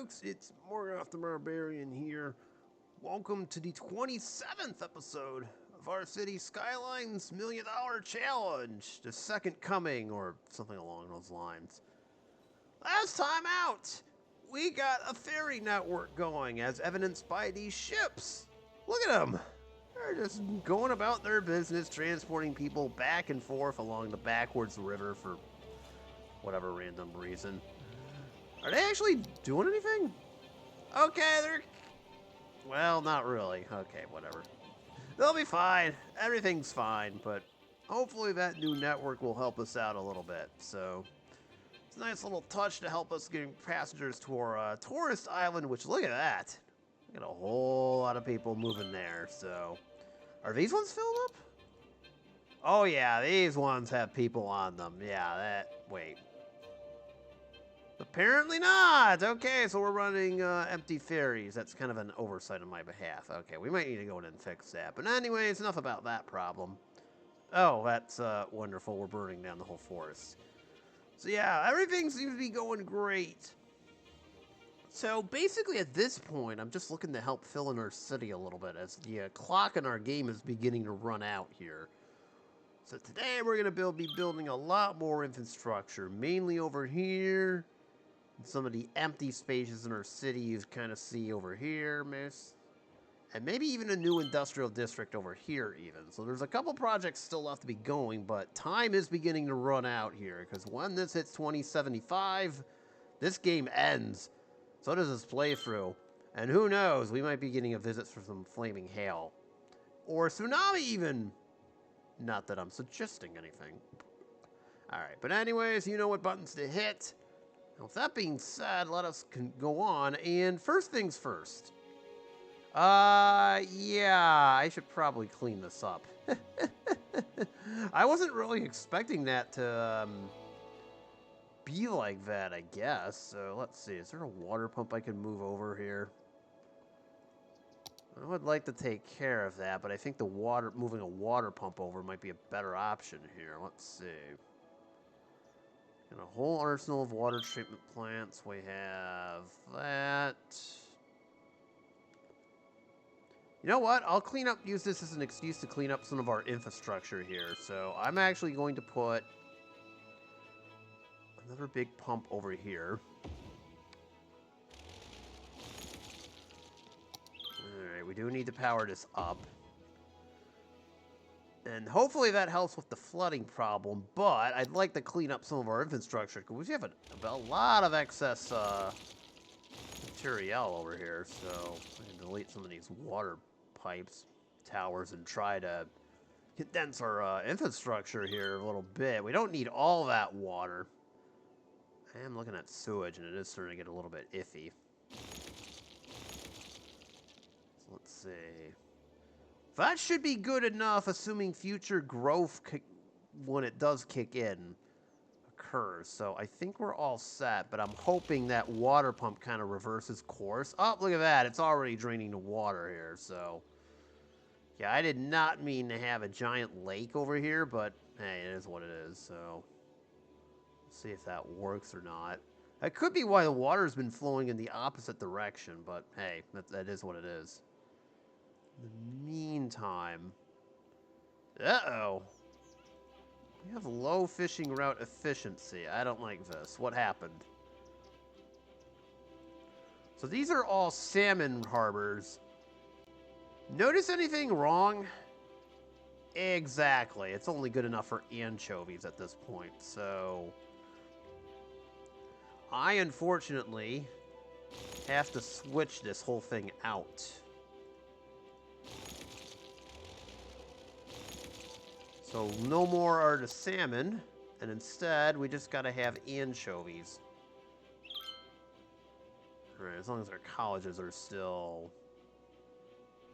folks, it's Morgoth the Barbarian here. Welcome to the 27th episode of our city Skylines $1,000,000 Challenge, the second coming, or something along those lines. Last time out, we got a ferry network going, as evidenced by these ships. Look at them. They're just going about their business, transporting people back and forth along the backwards river for whatever random reason. Are they actually doing anything? Okay, they're... Well, not really. Okay, whatever. They'll be fine. Everything's fine, but hopefully that new network will help us out a little bit. So, it's a nice little touch to help us getting passengers to our tourist island, which, look at that. We got a whole lot of people moving there, so... Are these ones filled up? Oh, yeah, these ones have people on them. Yeah, that... Wait. Apparently not! Okay, so we're running empty ferries. That's kind of an oversight on my behalf. Okay, we might need to go in and fix that. But anyways, enough about that problem. Oh, that's wonderful. We're burning down the whole forest. So yeah, everything seems to be going great. So basically at this point, I'm just looking to help fill in our city a little bit as the clock in our game is beginning to run out here. So today we're going to be building a lot more infrastructure, mainly over here. Some of the empty spaces in our city you kind of see over here, miss. And maybe even a new industrial district over here even. So there's a couple projects still left to be going, but time is beginning to run out here. Because when this hits 2075, this game ends. So does this playthrough. And who knows, we might be getting a visit from some flaming hail. Or tsunami even. Not that I'm suggesting anything. Alright, but anyways, you know what buttons to hit. Now, with that being said, let us go on, and first things first. Yeah, I should probably clean this up. I wasn't really expecting that to, be like that, I guess. So, let's see, is there a water pump I can move over here? I would like to take care of that, but I think moving a water pump over might be a better option here. Let's see. And a whole arsenal of water treatment plants. We have that. You know what? I'll use this as an excuse to clean up some of our infrastructure here. So I'm actually going to put another big pump over here. Alright, we do need to power this up. And hopefully that helps with the flooding problem, but I'd like to clean up some of our infrastructure, because we have a lot of excess material over here, so I can delete some of these water pipes, towers, and try to condense our infrastructure here a little bit. We don't need all that water. I am looking at sewage, and it is starting to get a little bit iffy. So let's see. That should be good enough, assuming future growth, when it does kick in, occurs. So I think we're all set, but I'm hoping that water pump kind of reverses course. Oh, look at that. It's already draining the water here, so... Yeah, I did not mean to have a giant lake over here, but hey, it is what it is, so... Let's see if that works or not. That could be why the water's been flowing in the opposite direction, but hey, that is what it is. In the meantime... Uh-oh. We have low fishing route efficiency. I don't like this. What happened? So these are all salmon harbors. Notice anything wrong? Exactly. It's only good enough for anchovies at this point, so... I, unfortunately, have to switch this whole thing out. So no more are the salmon, and instead we just gotta have anchovies. Alright, as long as our colleges are still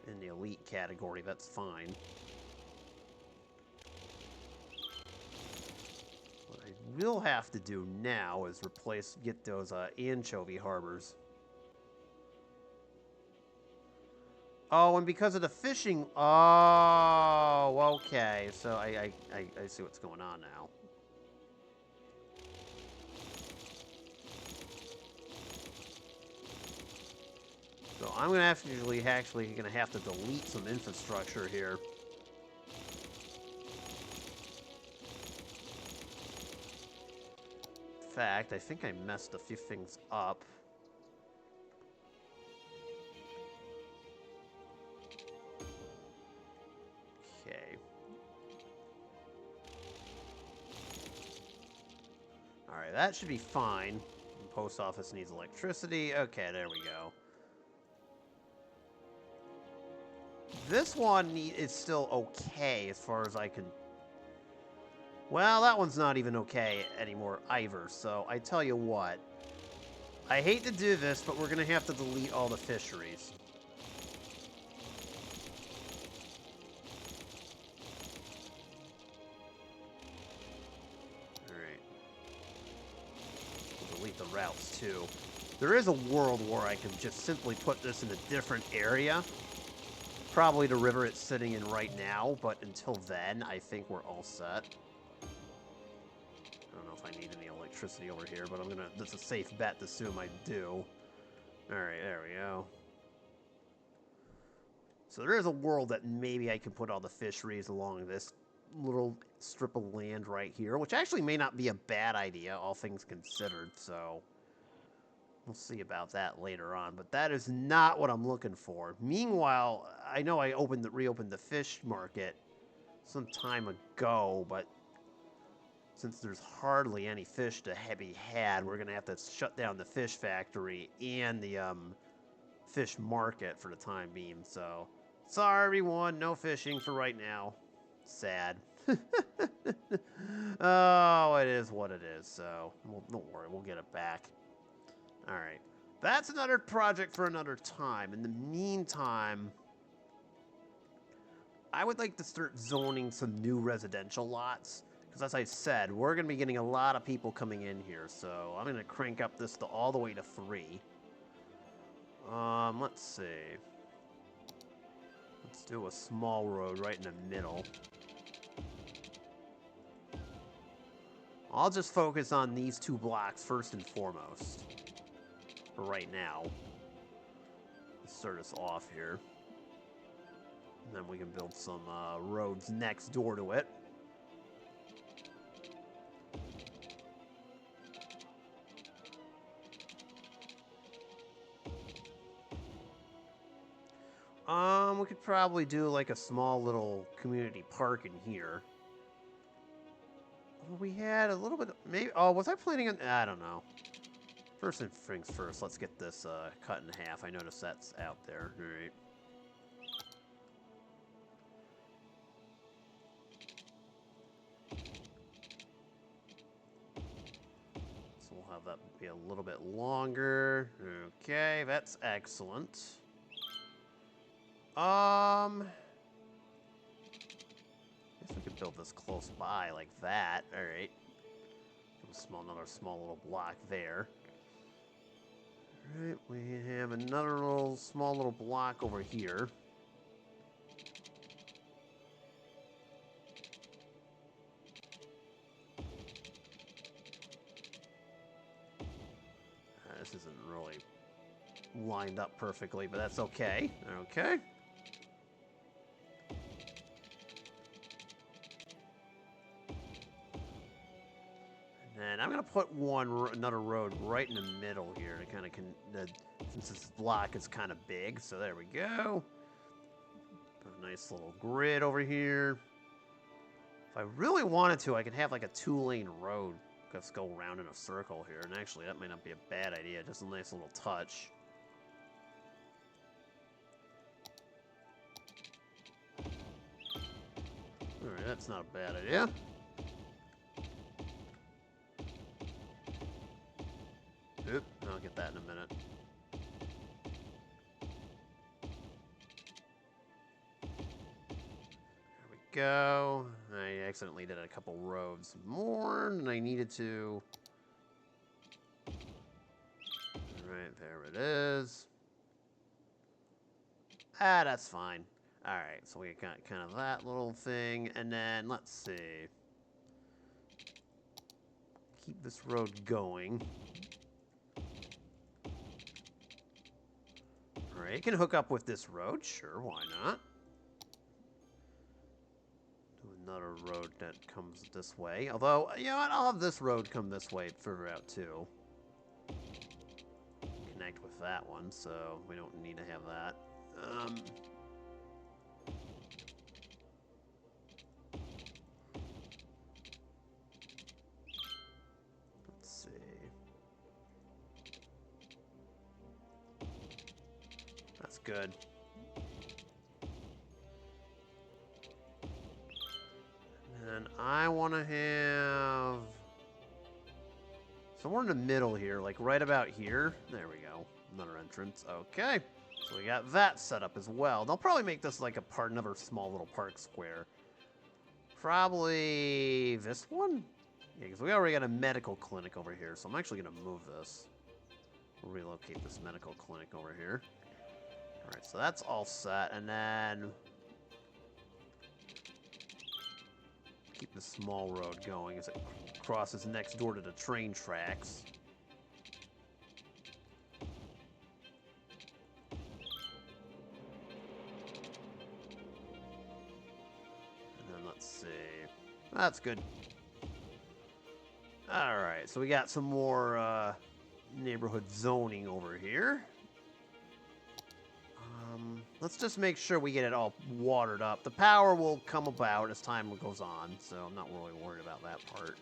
in the elite category, that's fine. What I will have to do now is get those anchovy harbors. Oh, and because of the fishing... Oh, okay. So I see what's going on now. So I'm gonna actually gonna have to delete some infrastructure here. In fact, I think I messed a few things up. Okay. Alright, that should be fine. The post office needs electricity. Okay, there we go. This one is still okay as far as I can... Well, that one's not even okay anymore either, so I tell you what. I hate to do this, but we're going to have to delete all the fisheries. Alright. We'll delete the routes, too. There is a world where I can just simply put this in a different area. Probably the river it's sitting in right now, but until then, I think we're all set. I don't know if I need any electricity over here, but that's a safe bet to assume I do. Alright, there we go. So there is a world that maybe I can put all the fisheries along this little strip of land right here, which actually may not be a bad idea, all things considered, so... We'll see about that later on, but that is not what I'm looking for. Meanwhile, I know I reopened the fish market some time ago, but since there's hardly any fish to be had, we're going to have to shut down the fish factory and the fish market for the time being. So, sorry everyone, no fishing for right now. Sad. Oh, it is what it is, so don't worry, we'll get it back. Alright, that's another project for another time. In the meantime, I would like to start zoning some new residential lots. Because as I said, we're going to be getting a lot of people coming in here. So I'm going to crank up this to all the way to 3. Let's see. Let's do a small road right in the middle. I'll just focus on these 2 blocks first and foremost. For right now. Let's start us off here. And then we can build some roads next door to it. We could probably do like a small little community park in here. Well, we had a little bit of, maybe, oh, was I planning on, I don't know. First things first, let's get this cut in half. I noticed that's out there. All right. So we'll have that be a little bit longer. Okay, that's excellent. I guess we could build this close by like that. All right. Another small little block there. All right, we have another small little block over here. This isn't really lined up perfectly, but that's okay. Okay. And I'm gonna put another road right in the middle here to kind of since this block is kind of big. So there we go. Put a nice little grid over here. If I really wanted to, I could have like a 2-lane road. Let's go around in a circle here. And actually, that might not be a bad idea. Just a nice little touch. All right, that's not a bad idea. Oop, I'll get that in a minute. There we go. I accidentally did a couple roads more than I needed to. Alright, there it is. Ah, that's fine. Alright, so we got kind of that little thing, and then let's see. Keep this road going. Alright, it can hook up with this road. Sure, why not? Do another road that comes this way. Although, you know what? I'll have this road come this way further out, too. Connect with that one, so we don't need to have that. Let's see. That's good. And I want to have somewhere in the middle here, like right about here. There we go. Another entrance. Okay. So we got that set up as well. They'll probably make this like another small little park square. Probably this one? Yeah, because we already got a medical clinic over here, so I'm actually going to move this. We'll relocate this medical clinic over here. Alright, so that's all set, and then keep the small road going as it crosses next door to the train tracks. And then let's see. That's good. Alright, so we got some more neighborhood zoning over here. Let's just make sure we get it all watered up. The power will come about as time goes on, so I'm not really worried about that part.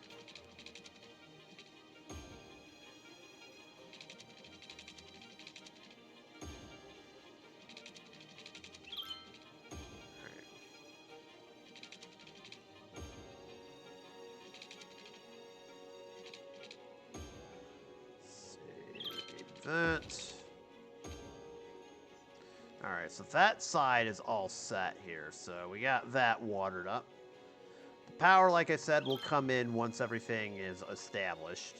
That. Alright, so that side is all set here. So we got that watered up. The power, like I said, will come in once everything is established.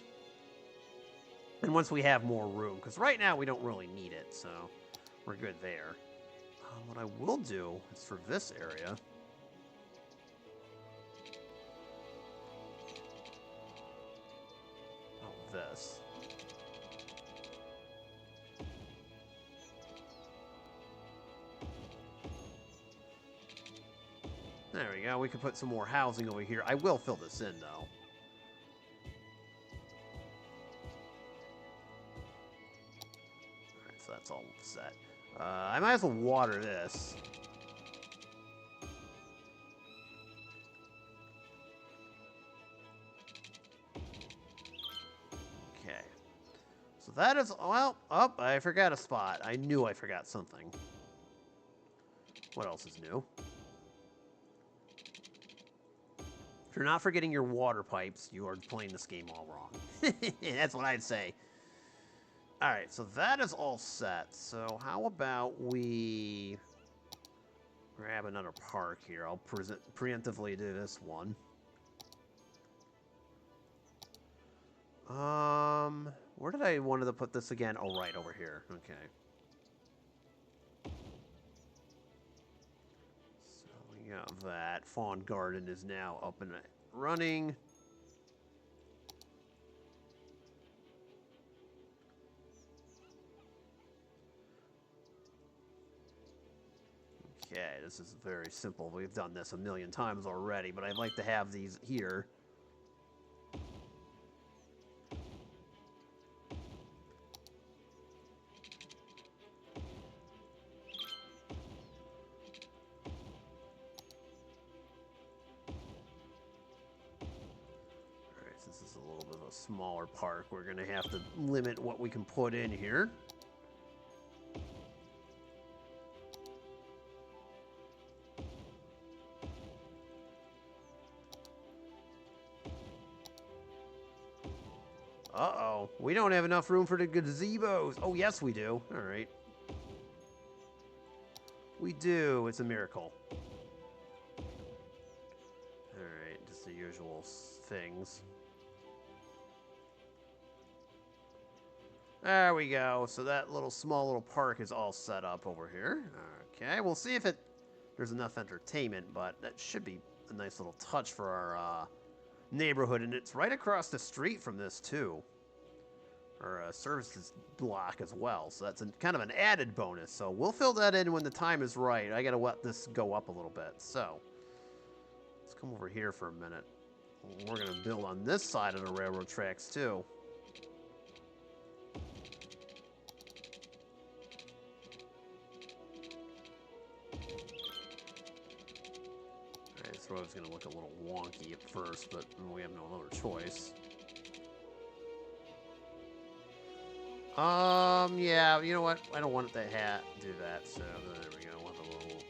And once we have more room. Because right now we don't really need it, so we're good there. What I will do is for this area. Oh, this. There we go. We can put some more housing over here. I will fill this in, though. Alright, so that's all set. I might as well water this. Okay. So that is... Well, oh, I forgot a spot. I knew I forgot something. What else is new? If you're not forgetting your water pipes, you are playing this game all wrong. That's what I'd say. Alright, so that is all set. So how about we grab another park here. I'll preemptively do this one. Where did I wanted to put this again? Oh, right, over here. Okay. Got that. Fawn Garden is now up and running. Okay, this is very simple. We've done this a million times already, but I'd like to have these here. Smaller park, we're gonna have to limit what we can put in here. Uh-oh, we don't have enough room for the gazebos. Oh, yes, we do. All right. We do. It's a miracle. All right, just the usual things. There we go. So that small little park is all set up over here. Okay, we'll see if there's enough entertainment, but that should be a nice little touch for our neighborhood, and it's right across the street from this too. or a services block as well. So that's kind of an added bonus. So we'll fill that in when the time is right. I gotta let this go up a little bit. So let's come over here for a minute. We're gonna build on this side of the railroad tracks too. Alright, this road's gonna look a little wonky at first, but we have no other choice. Yeah, you know what? I don't want it to do that, so there we go. We'll have a little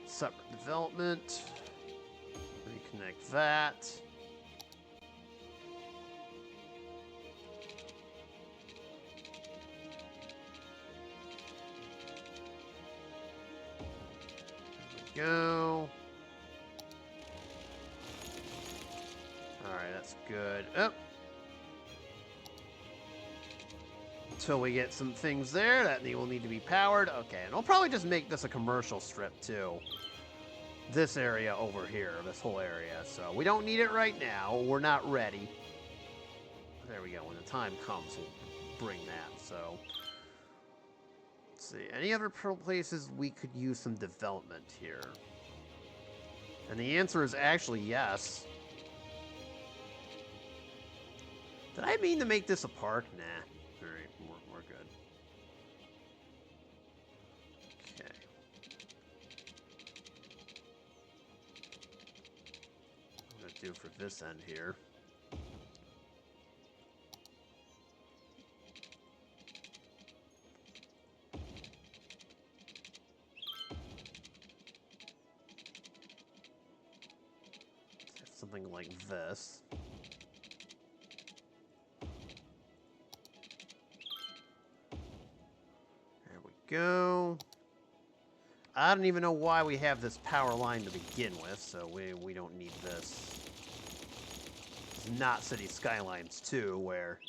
separate development. Reconnect that. There we go. Alright, that's good. Oh! Until we get some things there that will need to be powered. Okay, and I'll probably just make this a commercial strip too. This area over here, this whole area. So we don't need it right now. We're not ready. There we go. When the time comes, we'll bring that. So let's see. Any other places we could use some development here? And the answer is actually yes. Did I mean to make this a park? Nah. Alright, we're good. Okay. What I'm going to do for this end here. Something like this. Go. I don't even know why we have this power line to begin with, so we don't need this. It's not City Skylines 2, where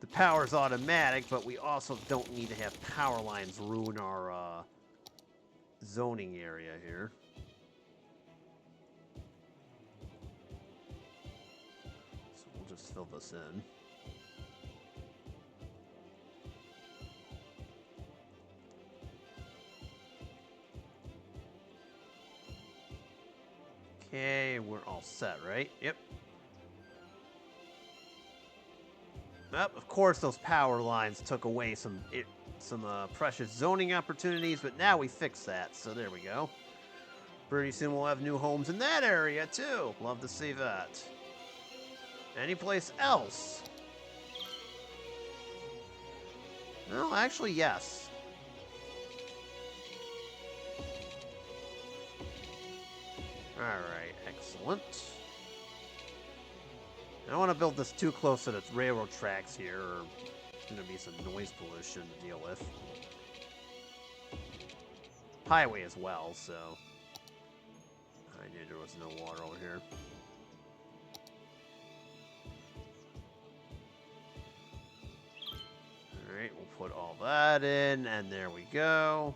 the power's automatic, but we also don't need to have power lines ruin our zoning area here. So we'll just fill this in. Okay, we're all set, right? Yep. Well, of course, those power lines took away some precious zoning opportunities, but now we fixed that, so there we go. Pretty soon we'll have new homes in that area, too. Love to see that. Any place else? Well, actually, yes. Alright, excellent. I don't want to build this too close to the railroad tracks here, or there's going to be some noise pollution to deal with. Highway as well, so... I knew there was no water over here. Alright, we'll put all that in, and there we go.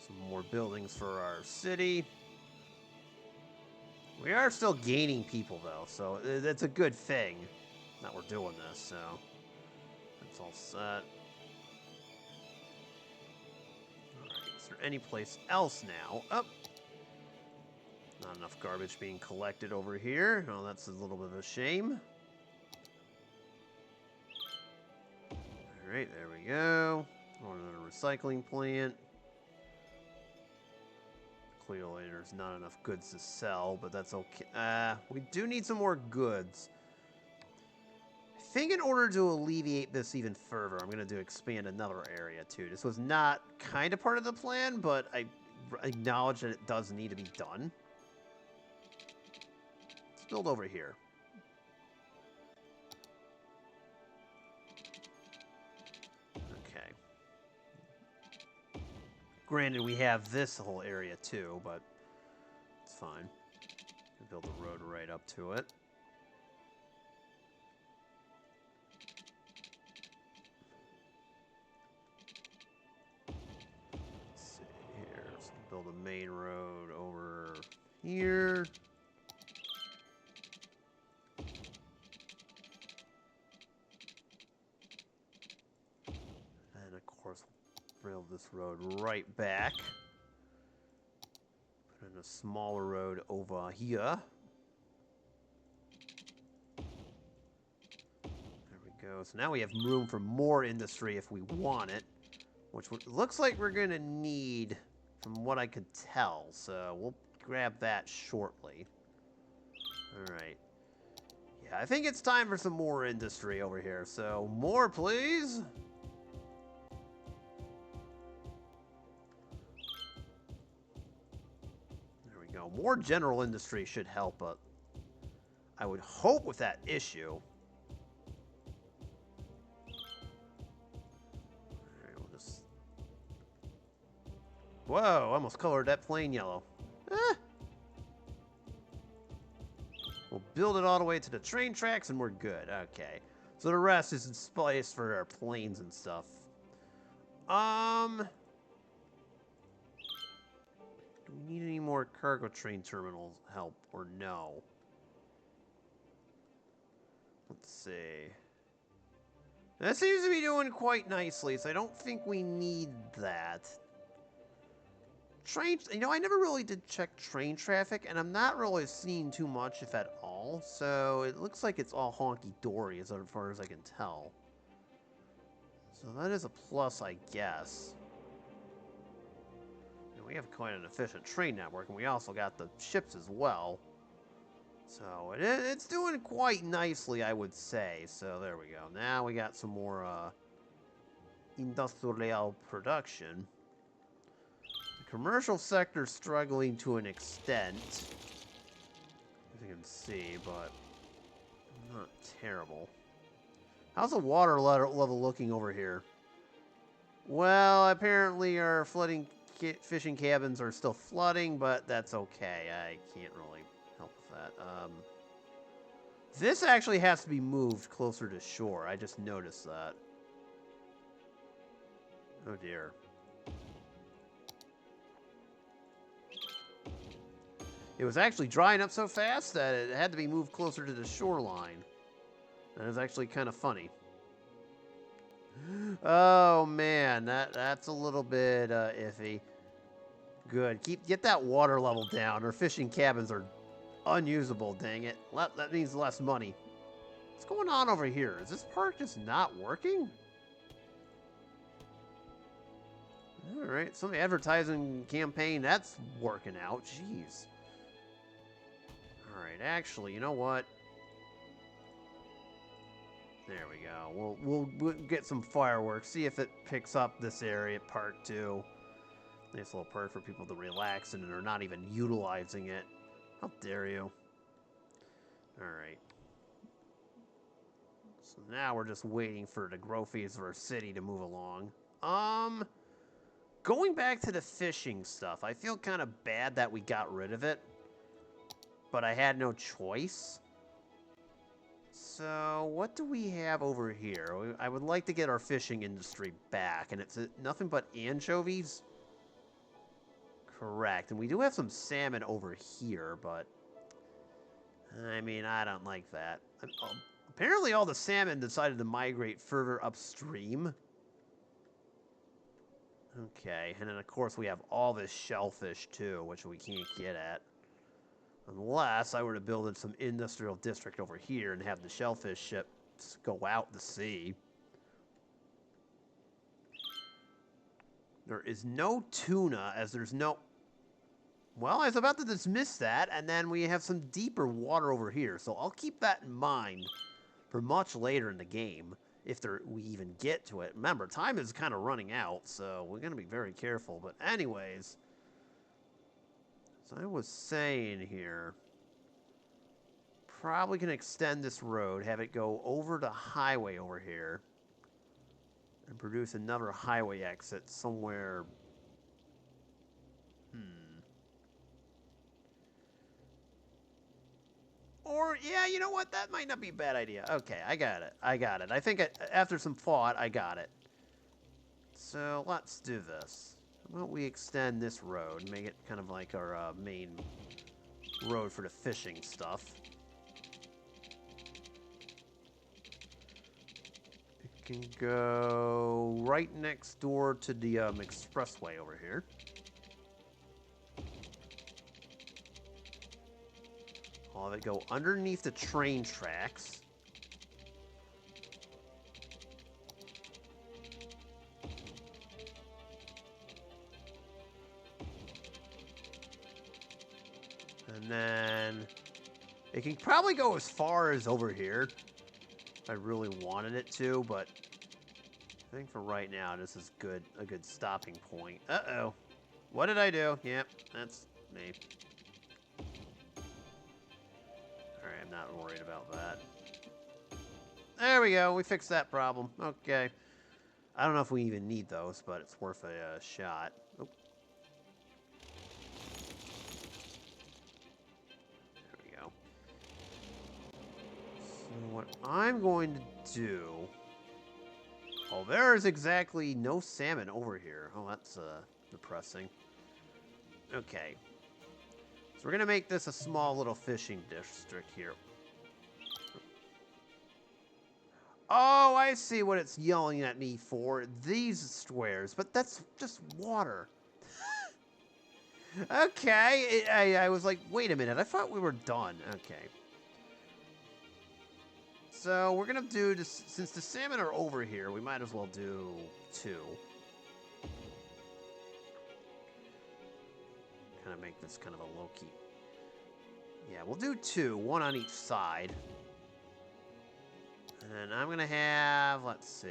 Some more buildings for our city. We are still gaining people, though, so that's a good thing that we're doing this, so that's all set. Alright, is there any place else now? Oh! Not enough garbage being collected over here. Oh, that's a little bit of a shame. Alright, there we go. Another recycling plant. Clearly, there's not enough goods to sell, but that's okay. We do need some more goods. I think in order to alleviate this even further, I'm going to expand another area, too. This was not kind of part of the plan, but I acknowledge that it does need to be done. Let's build over here. Granted, we have this whole area too, but it's fine. We'll build a road right up to it. Let's see here. So we'll build a main road over here. rail this road right back. Put in a smaller road over here. There we go. So now we have room for more industry if we want it, which looks like we're going to need, from what I could tell. So we'll grab that shortly. All right. Yeah, I think it's time for some more industry over here. So more, please. There we go. More general industry should help, but I would hope with that issue. All right, we'll just... Whoa, I almost colored that plane yellow. Eh. We'll build it all the way to the train tracks and we're good. Okay. So the rest is in space for our planes and stuff. Do we need any more cargo train terminal help or no? Let's see. That seems to be doing quite nicely, so I don't think we need that. Train, you know, I never really did check train traffic, and I'm not really seeing too much, if at all. So it looks like it's all honky-dory as far as I can tell. So that is a plus, I guess. And we have quite an efficient train network, and we also got the ships as well. So it's doing quite nicely, I would say. So there we go. Now we got some more industrial production. Commercial sector struggling to an extent, as you can see, but not terrible. How's the water level looking over here? Well, apparently our fishing cabins are still flooding, but that's okay. I can't really help with that. This actually has to be moved closer to shore. I just noticed that. Oh dear. It was actually drying up so fast that it had to be moved closer to the shoreline. That is actually kind of funny. Oh man, that's a little bit iffy. Good. Get that water level down. Our fishing cabins are unusable, dang it. That means less money. What's going on over here? Is this park just not working? Alright, some advertising campaign, that's working out. Jeez. Alright, actually, you know what? There we go. We'll get some fireworks, see if it picks up this area, part 2. Nice little park for people to relax in and are not even utilizing it. How dare you? Alright. So now we're just waiting for the growth phase of our city to move along. Going back to the fishing stuff, I feel kind of bad that we got rid of it. But I had no choice. So, what do we have over here? I would like to get our fishing industry back, and it's nothing but anchovies? Correct, and we do have some salmon over here, but... I mean, I don't like that. Apparently all the salmon decided to migrate further upstream. Okay, and then of course we have all this shellfish too, which we can't get at. Unless I were to build in some industrial district over here and have the shellfish ships go out to sea. There is no tuna, as there's no... Well, I was about to dismiss that, and then we have some deeper water over here, so I'll keep that in mind for much later in the game, if we even get to it. Remember, time is kind of running out, so we're going to be very careful. But anyways... So I was saying here, probably can extend this road, have it go over the highway over here, and produce another highway exit somewhere. Or, yeah, you know what? That might not be a bad idea. Okay, I got it. I think after some thought, I got it. So let's do this. How about we extend this road, make it kind of like our main road for the fishing stuff. can go right next door to the expressway over here. I'll have it go underneath the train tracks. And then it can probably go as far as over here if I really wanted it to, but I think for right now this is a good stopping point. Uh-oh. What did I do? Yep, that's me. Alright, I'm not worried about that. There we go. We fixed that problem. Okay. I don't know if we even need those, but it's worth a shot. Oh. There we go. So what I'm going to do... Oh, there's exactly no salmon over here. Oh, that's depressing. Okay. So we're going to make this a small little fishing district here. Oh, I see what it's yelling at me for. These squares, but that's just water. Okay, I was like, wait a minute. I thought we were done. Okay. So we're going to do this. Since the salmon are over here, we might as well do 2. Kind of make this kind of a low-key. Yeah, we'll do 2. 1 on each side. And I'm going to have, let's see.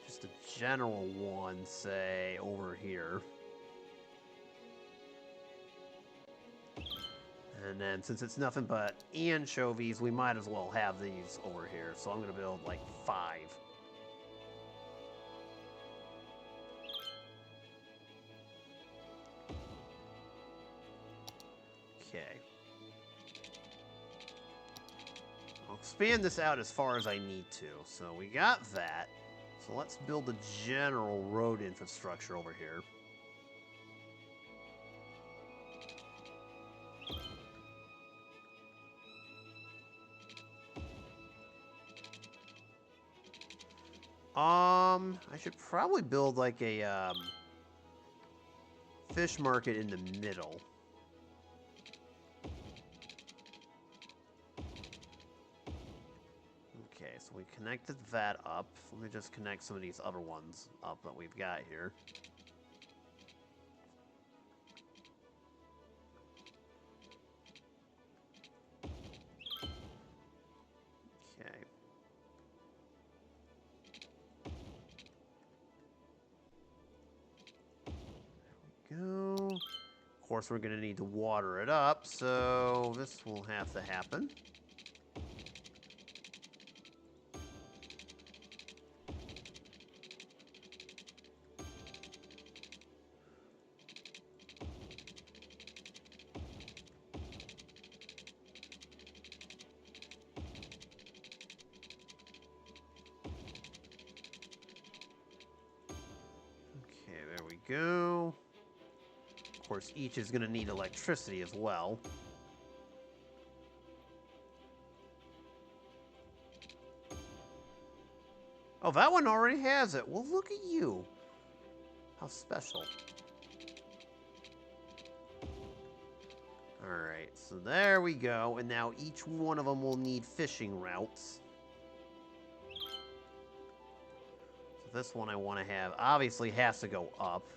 Just a general one, say, over here. And then since it's nothing but anchovies, we might as well have these over here. So I'm going to build like 5. Okay. I'll expand this out as far as I need to. So we got that. So let's build a general road infrastructure over here. I should probably build like a fish market in the middle. Okay, so we connected that up. Let me just connect some of these other ones up that we've got here. Okay. There we go. Of course, we're going to need to water it up, so this will have to happen. Go. Of course, each is going to need electricity as well. Oh, that one already has it. Well, look at you. How special. Alright, so there we go. And now each one of them will need fishing routes. This one I want to have, obviously has to go up.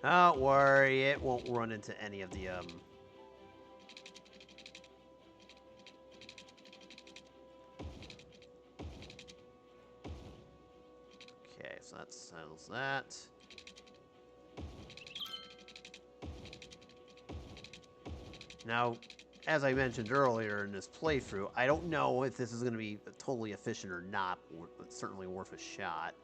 Don't worry, it won't run into any of the, Okay, so that settles that. Now, as I mentioned earlier in this playthrough, I don't know if this is going to be totally efficient or not, but it's certainly worth a shot.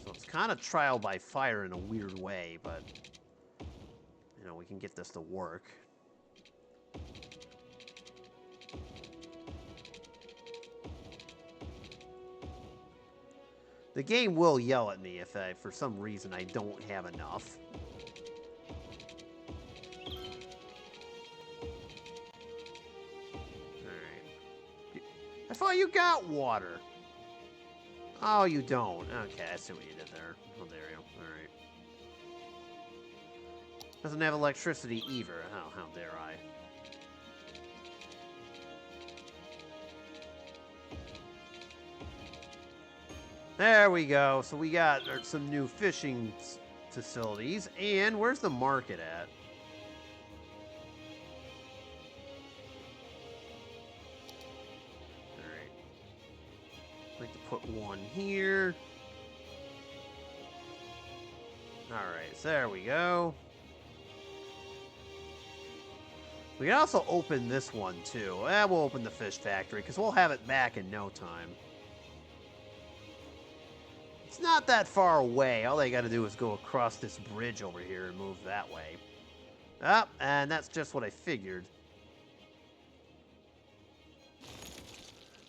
So it's kind of trial by fire in a weird way, but, you know, we can get this to work. The game will yell at me if for some reason I don't have enough. Alright. I thought you got water. Oh, you don't. Okay, I see what you did there. Oh, there you go. Alright. Doesn't have electricity either. How dare I? There we go. So we got some new fishing facilities. And where's the market at? Alright. I'd like to put one here. Alright, so there we go. We can also open this one, too. We'll open the fish factory, because we'll have it back in no time. It's not that far away. All they got to do is go across this bridge over here and move that way. And that's just what I figured.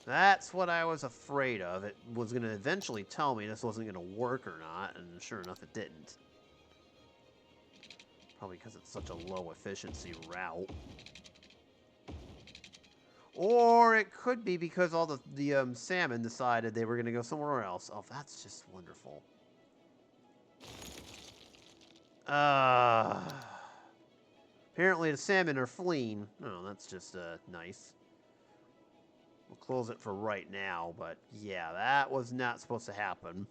That's what I was afraid of. It was going to eventually tell me this wasn't going to work or not, and sure enough, it didn't. Probably because it's such a low efficiency route. Or it could be because all the salmon decided they were going to go somewhere else. Oh, that's just wonderful. Apparently the salmon are fleeing. Oh, that's just nice. We'll close it for right now, but yeah, that was not supposed to happen.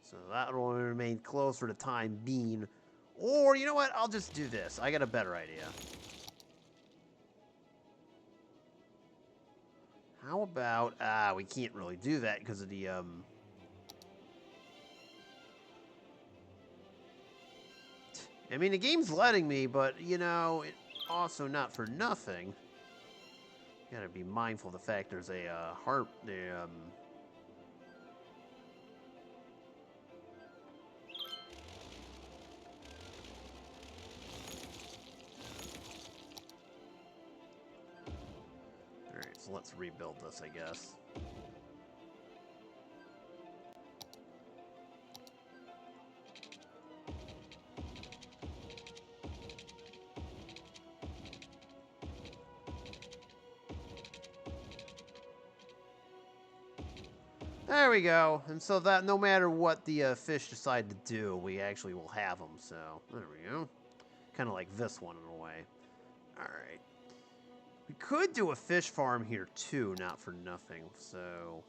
So that will remain closed for the time being. Or, you know what? I'll just do this. I got a better idea. How about... we can't really do that because of the, I mean, the game's letting me, but, you know, it also not for nothing. You gotta be mindful of the fact there's a, Alright, so let's rebuild this, I guess. There we go. And so that no matter what the fish decide to do, we actually will have them. So there we go. Kind of like this one in a way. All right. We could do a fish farm here too, not for nothing. So,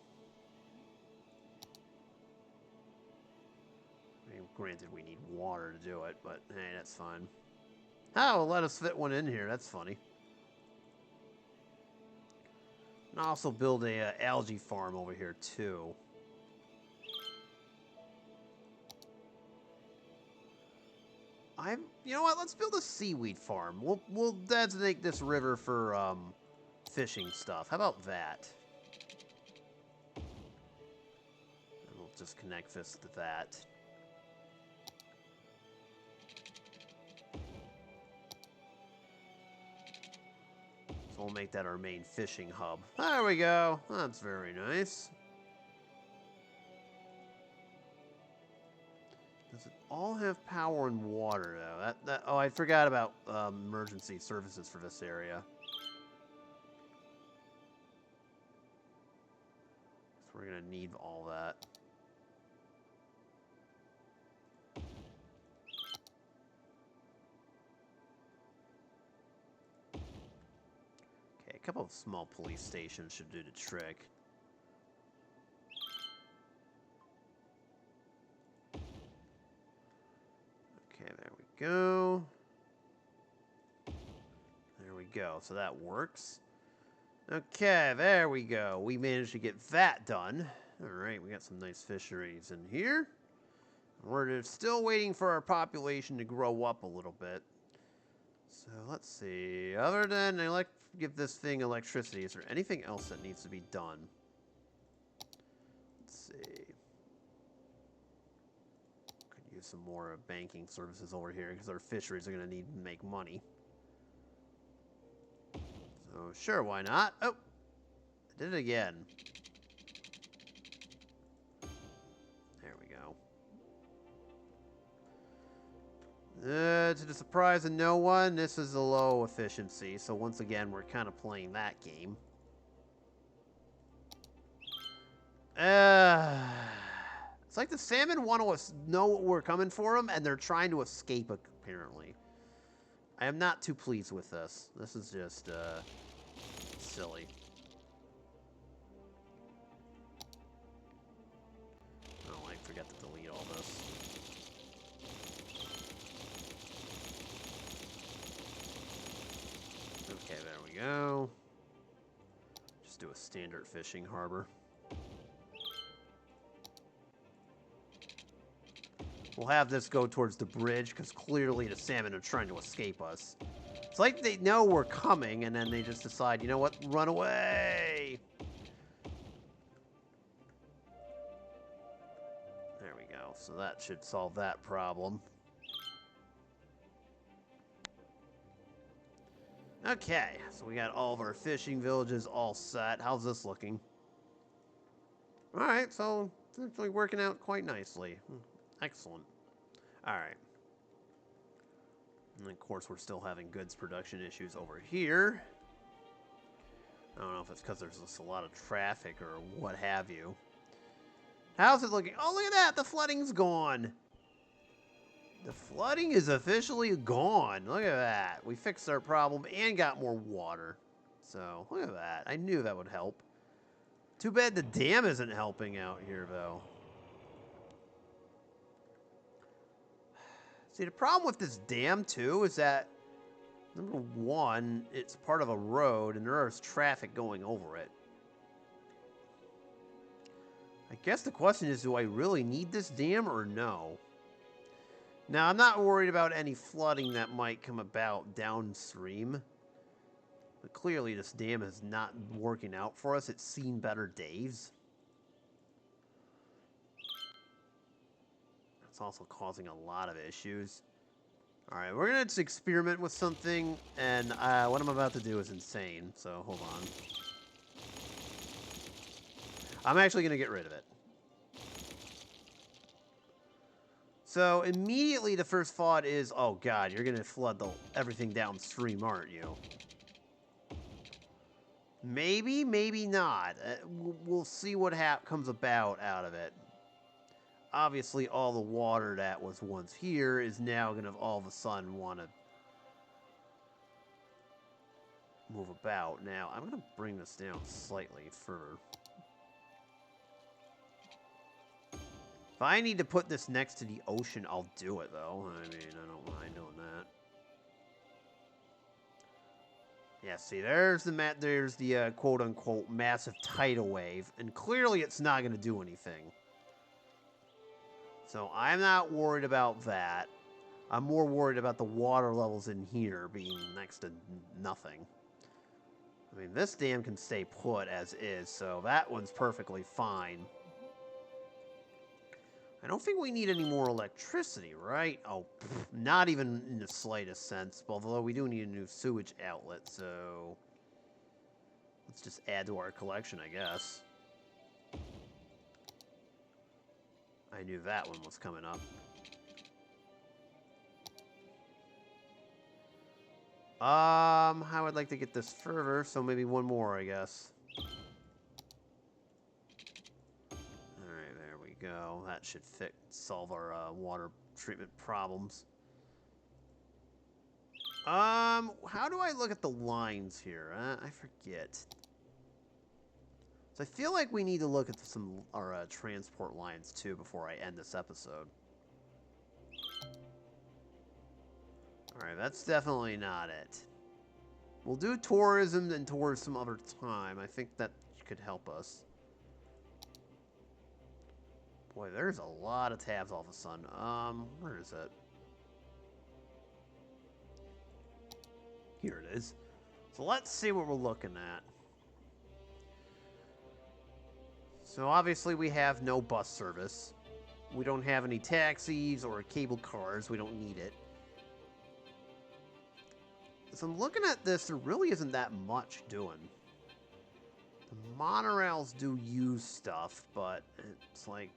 I mean, granted, we need water to do it, but hey, that's fine. Oh, let us fit one in here. That's funny. And also build a algae farm over here too. You know what? Let's build a seaweed farm. We'll designate this river for fishing stuff. How about that? And we'll just connect this to that. So we'll make that our main fishing hub. There we go. That's very nice. Does it all have power and water, though? Oh, I forgot about emergency services for this area. So we're going to need all that. Okay, a couple of small police stations should do the trick. Okay, there we go. There we go. So that works. Okay, there we go. We managed to get that done. All right, we got some nice fisheries in here. We're still waiting for our population to grow up a little bit. So let's see. Other than give this thing electricity, is there anything else that needs to be done? Let's see. Could use some more banking services over here because our fisheries are going to need to make money. So sure, why not? Oh, I did it again. To the surprise of no one, this is a low efficiency, so once again, we're kind of playing that game. It's like the salmon want to know we're coming for them, and they're trying to escape, apparently. I am not too pleased with this. This is just, silly. Oh, I forgot to delete all this. Okay, there we go. Just do a standard fishing harbor. We'll have this go towards the bridge, because clearly the salmon are trying to escape us. It's like they know we're coming, and then they just decide, you know what, run away! There we go. So that should solve that problem. Okay, so we got all of our fishing villages all set. How's this looking? Alright, so it's actually working out quite nicely. Excellent. Alright. And of course, we're still having goods production issues over here. I don't know if it's because there's just a lot of traffic or what have you. How's it looking? Oh, look at that! The flooding's gone! The flooding is officially gone. Look at that. We fixed our problem and got more water. So, look at that. I knew that would help. Too bad the dam isn't helping out here, though. See, the problem with this dam, too, is that, number one, it's part of a road, and there is traffic going over it. I guess the question is, do I really need this dam or no? Now, I'm not worried about any flooding that might come about downstream. But clearly, this dam is not working out for us. It's seen better days. It's also causing a lot of issues. Alright, we're going to just experiment with something, and what I'm about to do is insane, so hold on. I'm actually going to get rid of it. So, immediately the first thought is, oh god, you're going to flood everything downstream, aren't you? Maybe, maybe not. We'll see what comes about out of it. Obviously, all the water that was once here is now going to all of a sudden want to move about. Now, I'm going to bring this down slightly further. If I need to put this next to the ocean, I'll do it, though. I mean, I don't mind doing that. Yeah, see, there's the quote-unquote massive tidal wave, and clearly it's not going to do anything. So I'm not worried about that. I'm more worried about the water levels in here being next to nothing. I mean, this dam can stay put as is, so that one's perfectly fine. I don't think we need any more electricity, right? Oh, not even in the slightest sense, although we do need a new sewage outlet, so let's just add to our collection, I guess. I knew that one was coming up. I would like to get this further, so maybe one more, I guess. Alright, there we go. That should solve our water treatment problems. How do I look at the lines here? I forget. So I feel like we need to look at some our transport lines too before I end this episode. Alright, that's definitely not it. We'll do tourism and tours some other time. I think that could help us. Boy, there's a lot of tabs all of a sudden. Where is it? Here it is. So let's see what we're looking at. So obviously we have no bus service. We don't have any taxis or cable cars. We don't need it. So I'm looking at this, there really isn't that much doing. The monorails do use stuff, but it's like,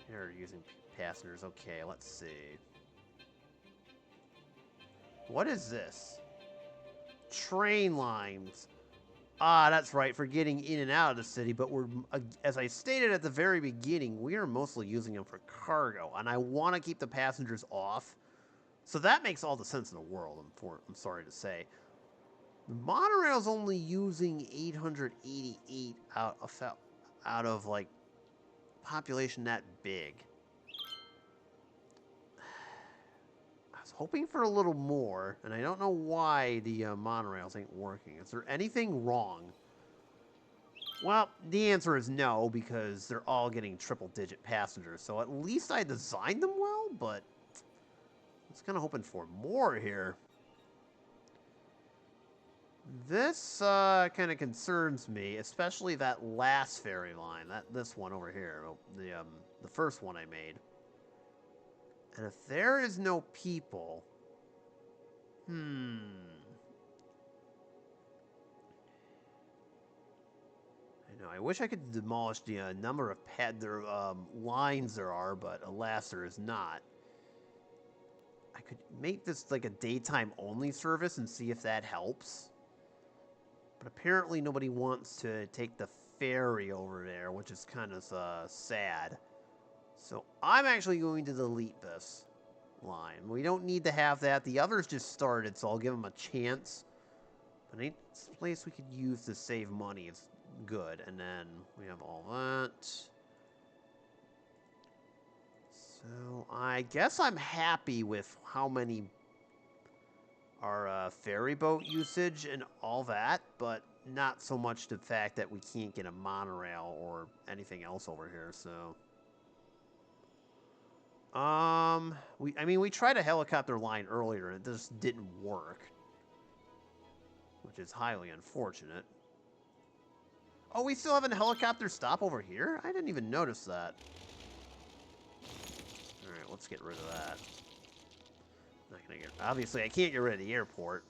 They're using passengers. Okay, let's see. What is this? Train lines. Ah, that's right, for getting in and out of the city, but we're, as I stated at the very beginning, we are mostly using them for cargo, and I want to keep the passengers off. So that makes all the sense in the world, I'm sorry to say. The monorail's only using 888 out of like population that big. I was hoping for a little more, and I don't know why the monorails ain't working. Is there anything wrong? Well, the answer is no, because they're all getting triple-digit passengers. So at least I designed them well, but I was kind of hoping for more here. This kind of concerns me, especially that last ferry line, this one over here, the first one I made. And if there is no people, I know. I wish I could demolish the number of lines there are, but alas, there is not. I could make this like a daytime only service and see if that helps. But apparently nobody wants to take the ferry over there, which is kind of sad. So I'm actually going to delete this line. We don't need to have that. The others just started, so I'll give them a chance. But any place we could use to save money is good. And then we have all that. So I guess I'm happy with how many our ferry boat usage and all that, but not so much the fact that we can't get a monorail or anything else over here, so. We tried a helicopter line earlier and it just didn't work, which is highly unfortunate. Oh, we still have a helicopter stop over here? I didn't even notice that. Alright, let's get rid of that. Obviously, I can't get rid of the airport.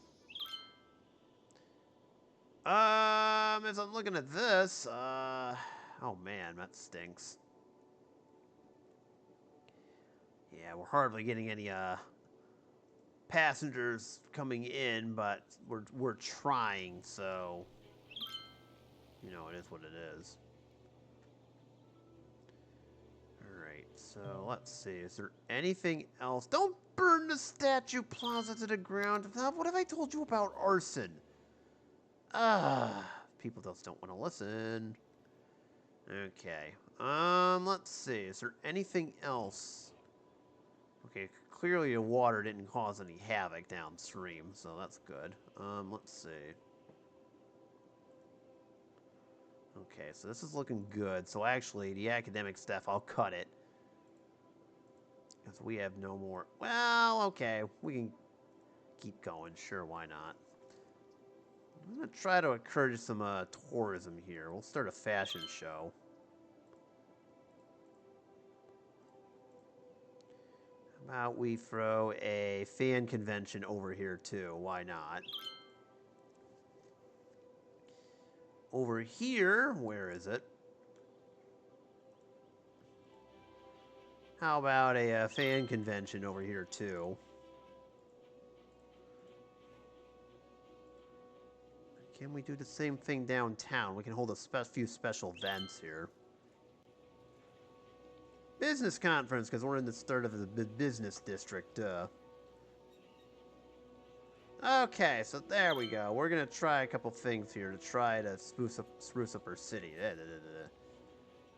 As I'm looking at this, oh man, that stinks. Yeah, we're hardly getting any, passengers coming in, but we're trying, so, you know, it is what it is. Alright, so let's see. Is there anything else? Don't burn the statue plaza to the ground. What have I told you about arson? People just don't want to listen. Okay. Let's see. Is there anything else? Okay, clearly the water didn't cause any havoc downstream, so that's good. Let's see. Okay, so this is looking good. So actually, the academic staff, I'll cut it. Because we have no more. Well, okay, we can keep going. Sure, why not? I'm going to try to encourage some tourism here. We'll start a fashion show. How about we throw a fan convention over here, too? Why not? Over here, where is it? How about a fan convention over here, too? Can we do the same thing downtown? We can hold a few special events here. Business conference, because we're in the start of the business district. Okay, so there we go. We're going to try a couple things here to try to spruce up our city.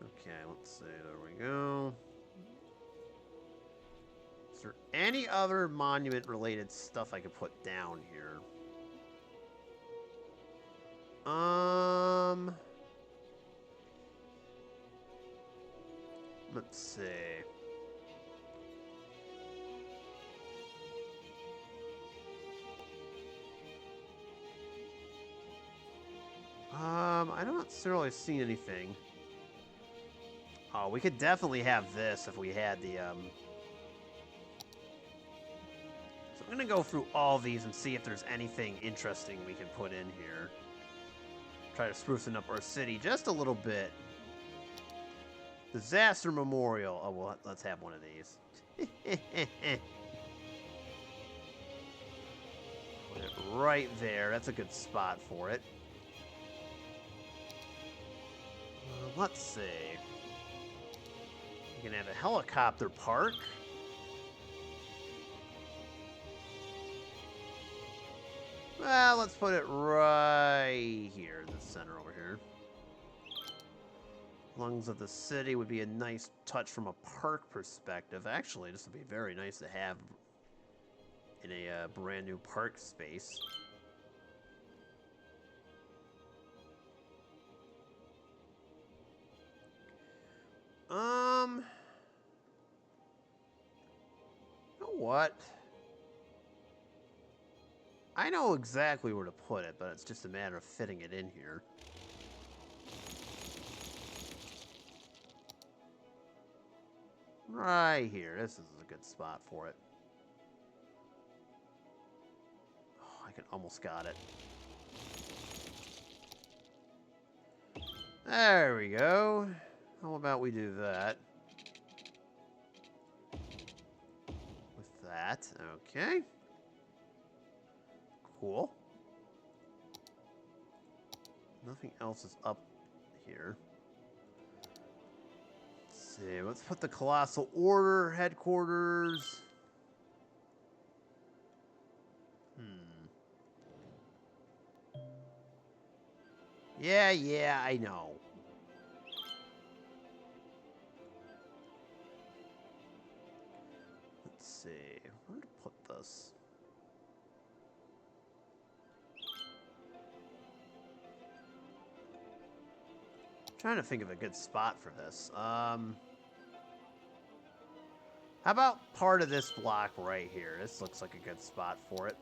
Okay, let's see. There we go. Is there any other monument-related stuff I could put down here? Let's see. I don't necessarily see anything. Oh, we could definitely have this if we had the, So I'm gonna go through all these and see if there's anything interesting we can put in here. Try to sprucing up our city just a little bit. Disaster Memorial. Oh, well, let's have one of these. Put it right there. That's a good spot for it. Let's see. You can have a helicopter park. Well, let's put it right here, in the center over here. Lungs of the City would be a nice touch from a park perspective. Actually, this would be very nice to have in a brand new park space. You know what? I know exactly where to put it, but it's just a matter of fitting it in here. Right here. This is a good spot for it. Oh, I almost got it. There we go. How about we do that? With that. Okay. Cool. Nothing else is up here. Let's see. Let's put the Colossal Order headquarters. Yeah, I know. Let's see. Where to put this? I'm trying to think of a good spot for this. How about part of this block right here? This looks like a good spot for it.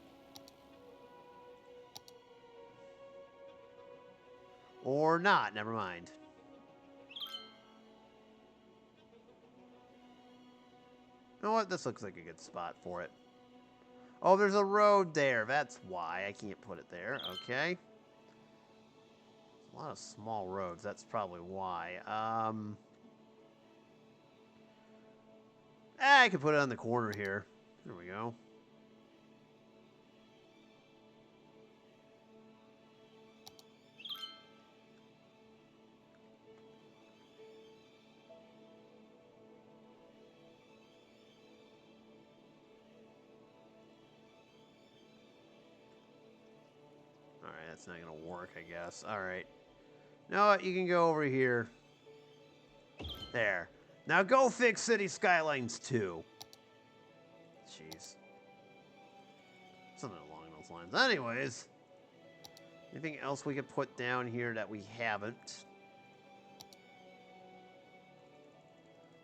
Or not, never mind. You know what? This looks like a good spot for it. Oh, there's a road there. That's why I can't put it there. Okay. A lot of small roads. That's probably why. I could put it on the corner here. There we go. Alright, that's not going to work, I guess. Alright. You know what? You can go over here. There. Now go fix City Skylines 2. Jeez. Something along those lines. Anyways. Anything else we could put down here that we haven't?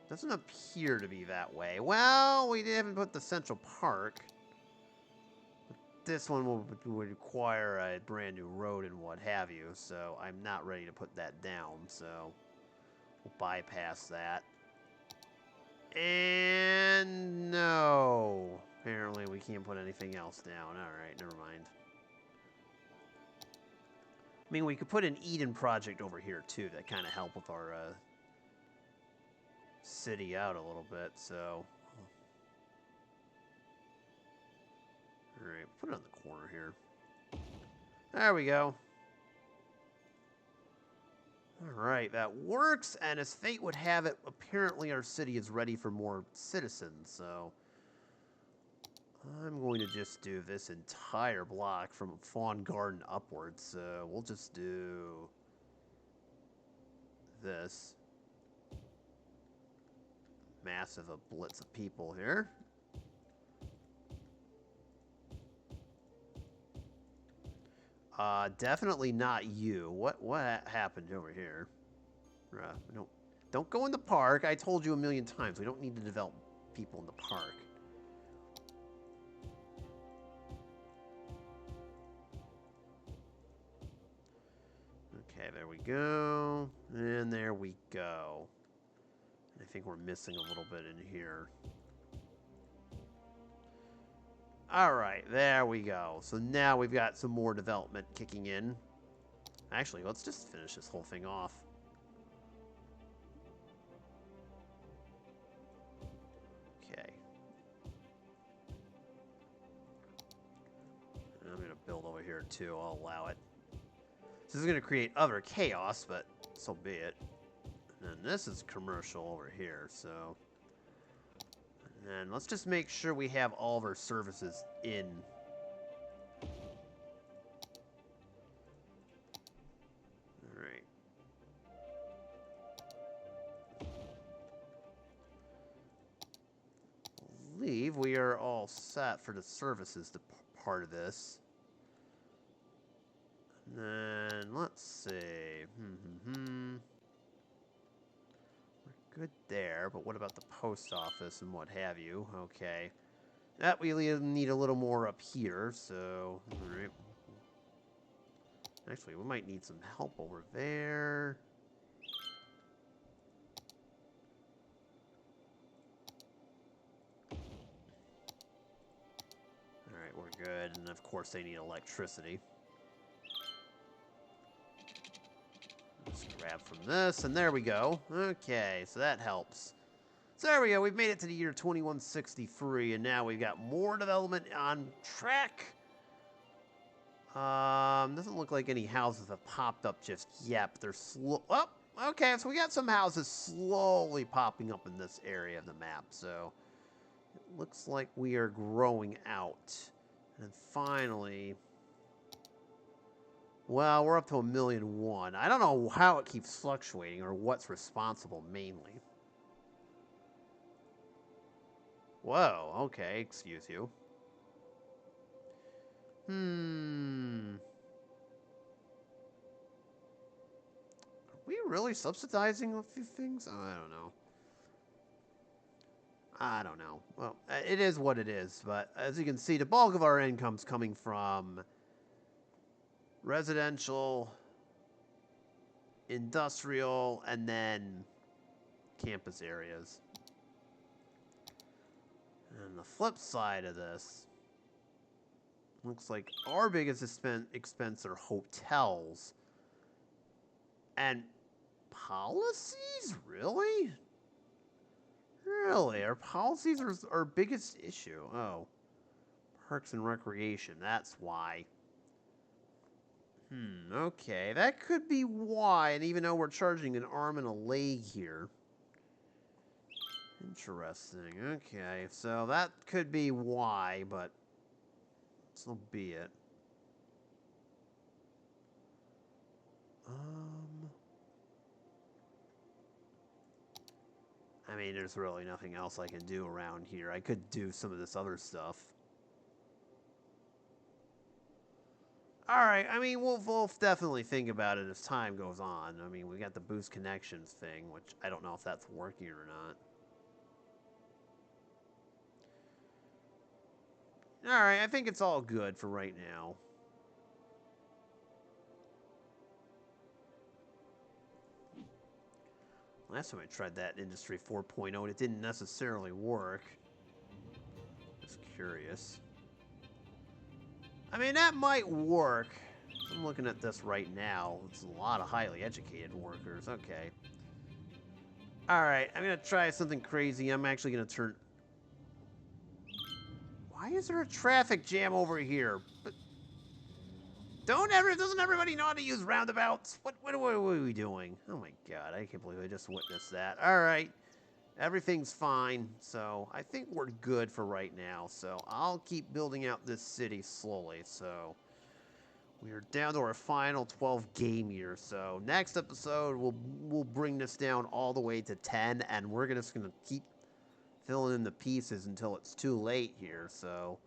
Doesn't appear to be that way. Well, we haven't put the Central Park. This one would require a brand new road and what have you, so I'm not ready to put that down, so we'll bypass that. And no, apparently we can't put anything else down. Alright, never mind. I mean, we could put an Eden project over here too that kind of help with our city out a little bit, so... Alright, put it on the corner here. There we go. Alright, that works, and as fate would have it, apparently our city is ready for more citizens, so... I'm going to just do this entire block from Fawn Garden upwards, so we'll just do... this. Massive a blitz of people here. Definitely not you. What happened over here? Don't go in the park. I told you a million times. We don't need to develop people in the park. Okay, there we go. And there we go. I think we're missing a little bit in here. Alright, there we go. So now we've got some more development kicking in. Actually, let's just finish this whole thing off. too. I'll allow it. This is going to create other chaos, but so be it. And then this is commercial over here, so... And then let's just make sure we have all of our services in. Alright. I believe we are all set for the services part of this. And then, let's see. We're good there, but what about the post office and what have you? Okay. That we need a little more up here, so... Alright. Actually, we might need some help over there. Alright, we're good. And of course they need electricity. Let's grab from this, and there we go. Okay, so that helps. So there we go, we've made it to the year 2163, and now we've got more development on track. Doesn't look like any houses have popped up just yet, but they're slow. Oh, okay, so we got some houses slowly popping up in this area of the map, so it looks like we are growing out. And finally... Well, we're up to 1,000,001. I don't know how it keeps fluctuating or what's responsible mainly. Whoa, okay, excuse you. Are we really subsidizing a few things? Oh, I don't know. I don't know. Well, it is what it is, but as you can see, the bulk of our income's coming from residential, industrial, and then campus areas. And the flip side of this, looks like our biggest expense are hotels. And policies? Really? Really? Our policies are our biggest issue. Oh. Parks and recreation, that's why. Okay, that could be why, and even though we're charging an arm and a leg here. Interesting, okay, so that could be why, but so be it. I mean, there's really nothing else I can do around here. I could do some of this other stuff. Alright, I mean, we'll definitely think about it as time goes on. I mean, we got the boost connections thing, which I don't know if that's working or not. Alright, I think it's all good for right now. Last time I tried that Industry 4.0, and it didn't necessarily work. Just curious. I mean, that might work. I'm looking at this right now. It's a lot of highly educated workers. Okay. Alright, I'm going to try something crazy. I'm actually going to turn... Why is there a traffic jam over here? But doesn't everybody know how to use roundabouts? What are we doing? Oh my god, I can't believe I just witnessed that. Alright. Everything's fine, so I think we're good for right now. So I'll keep building out this city slowly. So we are down to our final 12 game year. So next episode we'll bring this down all the way to 10, and we're just gonna keep filling in the pieces until it's too late here. So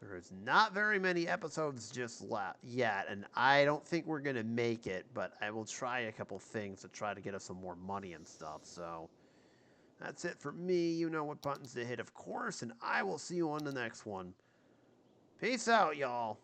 there's not very many episodes just yet, and I don't think we're gonna make it. But I will try a couple things to try to get us some more money and stuff. So. That's it for me. You know what buttons to hit, of course, and I will see you on the next one. Peace out, y'all.